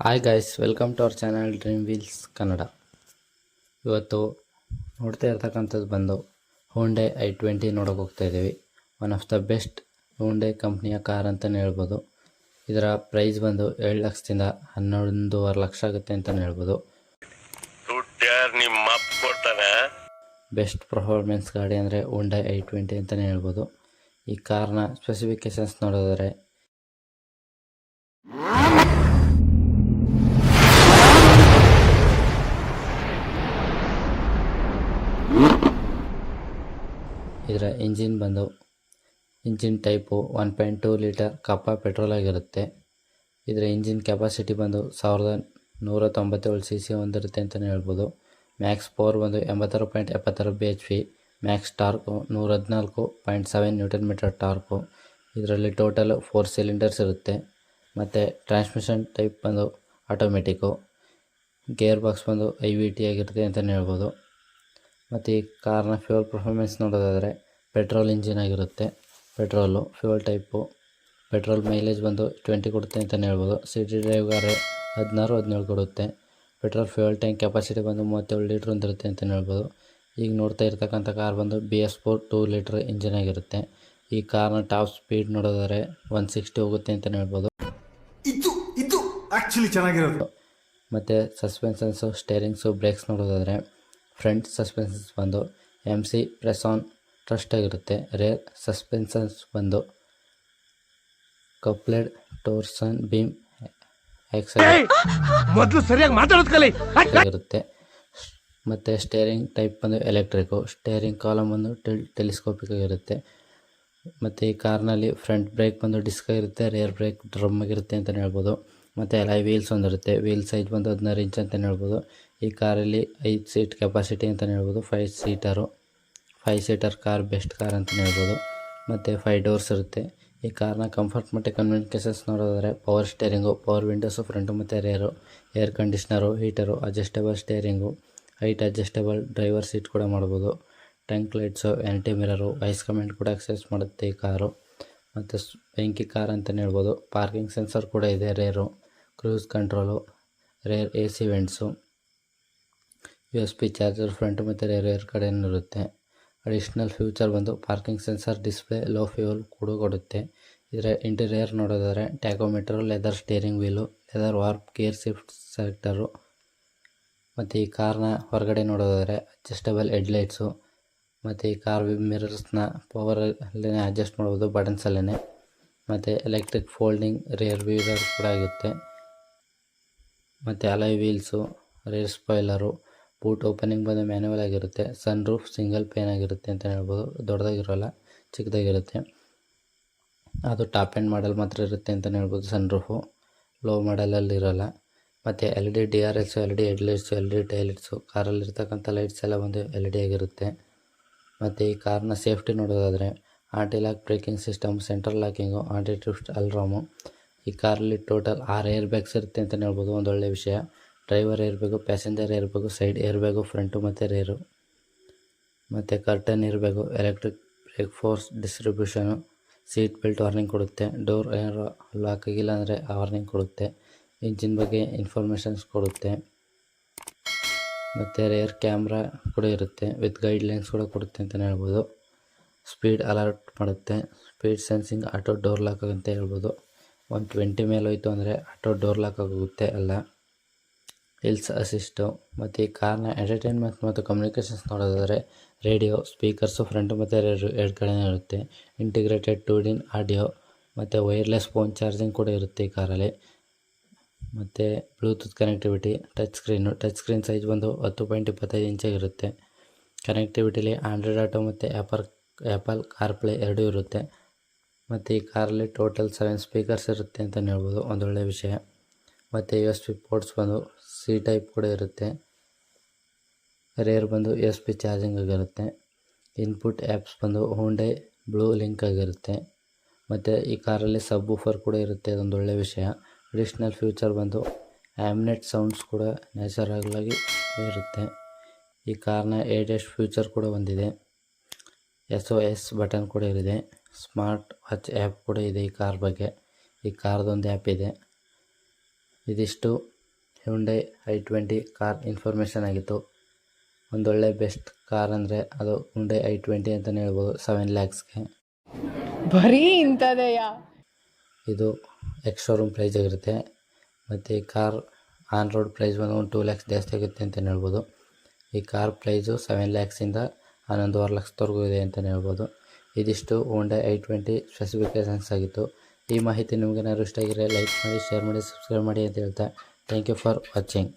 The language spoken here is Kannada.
Hi guys, welcome to our channel Dream Wheels Kannada. ಇವತ್ತು ನೋಡ್ತಾ ಇರ್ತಕ್ಕಂಥದ್ದು ಬಂದು ಹೋಂಡೈ i20 ನೋಡೋಕೆ ಹೋಗ್ತಾ ಇದ್ದೀವಿ. One of the best Hyundai ಕಂಪ್ನಿಯ ಕಾರ್ ಅಂತಲೇ ಹೇಳ್ಬೋದು. ಇದರ ಪ್ರೈಸ್ ಬಂದು 7 ಲಕ್ಷದಿಂದ 11.5 ಲಕ್ಷ ಆಗುತ್ತೆ ಅಂತಲೇ ಹೇಳ್ಬೋದು. ಬೆಸ್ಟ್ ಪರ್ಫಾರ್ಮೆನ್ಸ್ ಗಾಡಿ ಅಂದರೆ ಹೋಂಡೈ i20 ಅಂತಲೇ ಹೇಳ್ಬೋದು. ಈ ಕಾರ್ನ ಸ್ಪೆಸಿಫಿಕೇಶನ್ಸ್ ನೋಡೋದಾದರೆ ಇದರ ಇಂಜಿನ್ ಟೈಪು 1.2 ಲೀಟರ್ ಕಪ್ಪ ಪೆಟ್ರೋಲ್ ಆಗಿರುತ್ತೆ. ಇದರ ಇಂಜಿನ್ ಕೆಪಾಸಿಟಿ ಬಂದು 1197 cc ಹೊಂದಿರುತ್ತೆ ಅಂತಲೇ ಹೇಳ್ಬೋದು. ಮ್ಯಾಕ್ಸ್ ಪವರ್ ಬಂದು 86.76 bhp, Max torque 114.7 Nm torque. ಇದರಲ್ಲಿ ಟೋಟಲ್ 4 ಸಿಲಿಂಡರ್ಸ್ ಇರುತ್ತೆ. ಮತ್ತು ಟ್ರಾನ್ಸ್ಮಿಷನ್ ಟೈಪ್ ಬಂದು ಆಟೋಮೆಟಿಕ್ಕು. ಗೇರ್ ಬಾಕ್ಸ್ ಬಂದು IVT ಆಗಿರುತ್ತೆ ಅಂತಲೇ ಹೇಳ್ಬೋದು. ಮತ್ತು ಈ ಕಾರ್ನ ಫ್ಯೂಯಲ್ ಪರ್ಫಾರ್ಮೆನ್ಸ್ ನೋಡೋದಾದರೆ ಪೆಟ್ರೋಲ್ ಇಂಜಿನ್ ಆಗಿರುತ್ತೆ. Petrol fuel type. Petrol mileage ಬಂದು 20 ಕೊಡುತ್ತೆ ಅಂತಲೇ ಹೇಳ್ಬೋದು. ಸಿಟಿ ಡ್ರೈವ್ಗಾರೆ 16-17 ಕೊಡುತ್ತೆ. ಪೆಟ್ರೋಲ್ ಫ್ಯೂಯಲ್ ಟ್ಯಾಂಕ್ ಕೆಪಾಸಿಟಿ ಬಂದು 37 ಲೀಟ್ರ್ ಹೊಂದಿರುತ್ತೆ ಅಂತಲೇ ಹೇಳ್ಬೋದು. ಈಗ ನೋಡ್ತಾ ಇರ್ತಕ್ಕಂಥ ಕಾರ್ ಬಂದು BS4 2 ಲೀಟ್ರ್ ಇಂಜಿನ್ ಆಗಿರುತ್ತೆ. ಈ ಕಾರ್ನ ಟಾಪ್ ಸ್ಪೀಡ್ ನೋಡೋದಾದರೆ 160 ಹೋಗುತ್ತೆ ಅಂತಲೇ ಹೇಳ್ಬೋದು. ಇದು ಆ್ಯಕ್ಚುಲಿ ಚೆನ್ನಾಗಿರೋದು. ಮತ್ತು ಸಸ್ಪೆನ್ಷನ್ಸು, ಸ್ಟೇರಿಂಗ್ಸು, ಬ್ರೇಕ್ಸ್ ನೋಡೋದಾದರೆ ಫ್ರಂಟ್ ಸಸ್ಪೆನ್ಷನ್ಸ್ ಬಂದು MC ಪ್ರೆಸಾನ್ ಟ್ರಸ್ಟ್ ಆಗಿರುತ್ತೆ. ರೇರ್ ಸಸ್ಪೆನ್ಷನ್ಸ್ ಬಂದು ಕಪ್ಲೆಡ್ ಟೋರ್ಸನ್ ಬೀಮ್ ಆಗಿರುತ್ತೆ. ಮತ್ತು ಸ್ಟೇರಿಂಗ್ ಟೈಪ್ ಬಂದು ಎಲೆಕ್ಟ್ರಿಕ್ಕು. ಸ್ಟೇರಿಂಗ್ ಕಾಲಮ್ ಬಂದು ಟೆಲಿಸ್ಕೋಪಿಕ್ ಆಗಿರುತ್ತೆ. ಮತ್ತು ಈ ಕಾರ್ನಲ್ಲಿ ಫ್ರಂಟ್ ಬ್ರೇಕ್ ಬಂದು ಡಿಸ್ಕ್ ಆಗಿರುತ್ತೆ. ರೇರ್ ಬ್ರೇಕ್ ಡ್ರಮ್ ಆಗಿರುತ್ತೆ ಅಂತಲೇ ಹೇಳ್ಬೋದು. ಮತ್ತು ಅಲಾಯ್ ವೀಲ್ಸ್ ಒಂದಿರುತ್ತೆ. ವೀಲ್ ಸೈಜ್ ಬಂದು 16 ಇಂಚ್ ಅಂತಲೇ ಹೇಳ್ಬೋದು. ಈ ಕಾರಲ್ಲಿ 5 ಸೀಟ್ ಕೆಪಾಸಿಟಿ ಅಂತಲೇ ಹೇಳ್ಬೋದು. 5 ಸೀಟರ್ ಕಾರ್ ಬೆಸ್ಟ್ ಕಾರ್ ಅಂತಲೇ ಹೇಳ್ಬೋದು. ಮತ್ತು 5 ಡೋರ್ಸ್ ಇರುತ್ತೆ. ಈ ಕಾರ್ನ ಕಂಫರ್ಟ್ ಮತ್ತು ಕಮ್ಯುನಿಕೇಷನ್ಸ್ ನೋಡೋದಾದರೆ power steering, power windows front ಮತ್ತು rear, air conditioner, heater, adjustable steering, height adjustable driver seat ಕೂಡ ಮಾಡ್ಬೋದು. Tank lights, anti mirror, voice comment ಕೂಡ ಆಕ್ಸೆಸ್ ಮಾಡುತ್ತೆ ಈ ಕಾರು. ಮತ್ತು ಬೆಂಕಿ ಕಾರ್ ಅಂತಲೇ ಹೇಳ್ಬೋದು. ಪಾರ್ಕಿಂಗ್ ಸೆನ್ಸರ್ ಕೂಡ ಇದೆ. Rear, cruise control, rear AC vents, USB charger front ಮತ್ತು ರೇರ್ ಕಡೆಯೂ ಇರುತ್ತೆ. ಅಡಿಷ್ನಲ್ ಫ್ಯೂಚರ್ ಬಂದು parking sensor, display, low fuel ಕೂಡ ಕೊಡುತ್ತೆ. ಇದರ ಇಂಟೀರಿಯರ್ ನೋಡೋದಾದರೆ tachometer, leather steering wheel, leather wrap gear shift selector. ಮತ್ತು ಈ ಕಾರ್ನ ಹೊರಗಡೆ ನೋಡೋದಾದರೆ ಅಡ್ಜಸ್ಟಬಲ್ ಹೆಡ್ಲೈಟ್ಸು. ಮತ್ತು ಈ ಕಾರ್ ಮಿರರ್ಸ್ನ ಪವರಲ್ಲೇ ಅಡ್ಜಸ್ಟ್ ಮಾಡ್ಬೋದು, ಬಟನ್ಸಲ್ಲೇ. ಮತ್ತು ಎಲೆಕ್ಟ್ರಿಕ್ ಫೋಲ್ಡಿಂಗ್ ರೇರ್ ಮಿರರ್ ಕೂಡ ಆಗುತ್ತೆ. ಮತ್ತು alloy wheels, rear spoilers, boot opening ಬಂದು ಮ್ಯಾನ್ಯುವಲ್ ಆಗಿರುತ್ತೆ. ಸನ್ ರೂಫ್ ಸಿಂಗಲ್ ಪೇನ್ ಆಗಿರುತ್ತೆ ಅಂತ ಹೇಳ್ಬೋದು. ದೊಡ್ಡದಾಗಿರೋಲ್ಲ, ಚಿಕ್ಕದಾಗಿರುತ್ತೆ. ಅದು ಟಾಪ್ ಎಂಡ್ ಮಾಡಲ್ ಮಾತ್ರ ಇರುತ್ತೆ ಅಂತಲೇ ಹೇಳ್ಬೋದು. ಸನ್ ರೂಫು ಲೋ ಮಾಡಲಲ್ಲಿ ಇರೋಲ್ಲ. ಮತ್ತು LED DRLs, LED headlights, LED taillights, ಕಾರಲ್ಲಿರ್ತಕ್ಕಂಥ ಲೈಟ್ಸ್ ಎಲ್ಲ ಒಂದು LED ಆಗಿರುತ್ತೆ. ಮತ್ತು ಈ ಕಾರ್ನ ಸೇಫ್ಟಿ ನೋಡೋದಾದರೆ anti lock braking system, central locking, anti twist alarm. ಈ ಕಾರಲ್ಲಿ ಟೋಟಲ್ 6 ಏರ್ ಬ್ಯಾಗ್ಸ್ ಇರುತ್ತೆ ಅಂತಲೇ ಹೇಳ್ಬೋದು. ಒಂದೊಳ್ಳೆ ವಿಷಯ. Driver air bag, passenger air bag, side air bag, front ಮತ್ತು ರೇರು. ಮತ್ತು curtain air bag, electric brake force distribution, seat belt warning ಕೊಡುತ್ತೆ. ಡೋರ್ ಏನಾರು ಲಾಕ್ ಆಗಿಲ್ಲ ಅಂದರೆ ವಾರ್ನಿಂಗ್ ಕೊಡುತ್ತೆ. ಇಂಜಿನ್ ಬಗ್ಗೆ ಇನ್ಫಾರ್ಮೇಷನ್ಸ್ ಕೊಡುತ್ತೆ. ಮತ್ತು ರೇರ್ ಕ್ಯಾಮ್ರಾ ಕೂಡ ಇರುತ್ತೆ. ವಿತ್ ಗೈಡ್ಲೈನ್ಸ್ ಕೂಡ ಕೊಡುತ್ತೆ ಅಂತಲೇ ಹೇಳ್ಬೋದು. ಸ್ಪೀಡ್ ಅಲರ್ಟ್ ಮಾಡುತ್ತೆ. Speed sensing, auto door lock ಅಂತ ಹೇಳ್ಬೋದು. 120 ಮೇಲೆ ಹೋಯಿತು ಅಂದರೆ ಆಟೋ ಡೋರ್ ಲಾಕ್ ಆಗುತ್ತೆ ಎಲ್ಲ. Hills assist. ಮತ್ತು ಈ ಕಾರ್ನ ಎಂಟರ್ಟೈನ್ಮೆಂಟ್ ಮತ್ತು ಕಮ್ಯುನಿಕೇಷನ್ಸ್ ನೋಡೋದಾದರೆ ರೇಡಿಯೋ, ಸ್ಪೀಕರ್ಸು ಫ್ರಂಟು ಮತ್ತು ಎರಡು ಕಡೆಯೇ ಇರುತ್ತೆ. ಇಂಟಿಗ್ರೇಟೆಡ್ 2D ಆಡಿಯೋ ಮತ್ತು ವೈರ್ಲೆಸ್ ಫೋನ್ ಚಾರ್ಜಿಂಗ್ ಕೂಡ ಇರುತ್ತೆ ಈ ಕಾರಲ್ಲಿ. ಮತ್ತು Bluetooth connectivity, touch screen size ಬಂದು 10.25 ಇಂಚಾಗಿರುತ್ತೆ. ಕನೆಕ್ಟಿವಿಟಿಲಿ ಆಂಡ್ರಾಯ್ಡ್ ಆಟೋ ಮತ್ತು ಆ್ಯಪಲ್ ಕಾರ್ಪ್ಲೇ ಎರಡೂ ಇರುತ್ತೆ. ಮತ್ತು ಈ ಕಾರಲ್ಲಿ ಟೋಟಲ್ 7 ಸ್ಪೀಕರ್ಸ್ ಇರುತ್ತೆ ಅಂತಲೇ ಹೇಳ್ಬೋದು. ಒಂದೊಳ್ಳೆ ವಿಷಯ. ಮತ್ತು USB ಪೋರ್ಟ್ಸ್ ಬಂದು C ಟೈಪ್ ಕೂಡ ಇರುತ್ತೆ. ರೇರ್ ಬಂದು USB ಚಾರ್ಜಿಂಗ್ ಆಗಿರುತ್ತೆ. ಇನ್ಪುಟ್ ಆ್ಯಪ್ಸ್ ಬಂದು ಹೋಂಡೈ ಬ್ಲೂ ಲಿಂಕ್ ಆಗಿರುತ್ತೆ. ಮತ್ತು ಈ ಕಾರಲ್ಲಿ ಸಬ್ ವೂಫರ್ ಕೂಡ ಇರುತ್ತೆ. ಅದೊಂದೊಳ್ಳೆ ವಿಷಯ. ಅಡಿಷ್ನಲ್ ಫ್ಯೂಚರ್ ಬಂದು ಆ್ಯಮ್ನೆಟ್ ಸೌಂಡ್ಸ್ ಕೂಡ ನ್ಯಾಚುರಲಾಗಿ ಇರುತ್ತೆ. ಈ ಕಾರ್ನ ADAS ಫ್ಯೂಚರ್ ಕೂಡ ಹೊಂದಿದೆ. SOS ಬಟನ್ ಕೂಡ ಇದೆ. ಸ್ಮಾರ್ಟ್ ವಾಚ್ ಆ್ಯಪ್ ಕೂಡ ಇದೆ ಈ ಕಾರ್ ಬಗ್ಗೆ. ಈ ಕಾರ್ದೊಂದು ಆ್ಯಪ್ ಇದೆ. ಇದಿಷ್ಟು ಹ್ಯುಂಡೈ i20 ಕಾರ್ ಇನ್ಫಾರ್ಮೇಷನ್ ಆಗಿತ್ತು. ಒಂದೊಳ್ಳೆ ಬೆಸ್ಟ್ ಕಾರ್ ಅಂದರೆ ಅದು ಹ್ಯುಂಡೈ i20 ಅಂತಲೇ ಹೇಳ್ಬೋದು. 7 ಲ್ಯಾಕ್ಸ್ಗೆ ಬರೀ ಇಂಥದೆಯ. ಇದು ಎಕ್ಸ್ ಶೋರೂಮ್ ಪ್ರೈಸ್ ಆಗಿರುತ್ತೆ. ಮತ್ತು ಈ ಕಾರ್ ಆನ್ ರೋಡ್ ಪ್ರೈಸ್ ಒಂದು 2 ಲ್ಯಾಕ್ಸ್ ಜಾಸ್ತಿ ಆಗುತ್ತೆ ಅಂತಲೇ ಹೇಳ್ಬೋದು. ಈ ಕಾರ್ ಪ್ರೈಸು 7 ಲ್ಯಾಕ್ಸಿಂದ 11.5 ಲಕ್ಷದವರೆಗೂ ಇದೆ ಅಂತಲೇ ಹೇಳ್ಬೋದು. ಇದಿಷ್ಟು ಹ್ಯುಂಡೈ i20 ಸ್ಪೆಸಿಫಿಕೇಷನ್ಸ್ ಆಗಿತ್ತು. ಈ ಮಾಹಿತಿ ನಿಮಗೇನಾದ್ರು ಇಷ್ಟ ಆಗಿದ್ರೆ ಲೈಕ್ ಮಾಡಿ, ಶೇರ್ ಮಾಡಿ, ಸಬ್ಸ್ಕ್ರೈಬ್ ಮಾಡಿ ಅಂತ ಹೇಳ್ತಾ ಥ್ಯಾಂಕ್ ಯು ಫಾರ್ ವಾಚಿಂಗ್.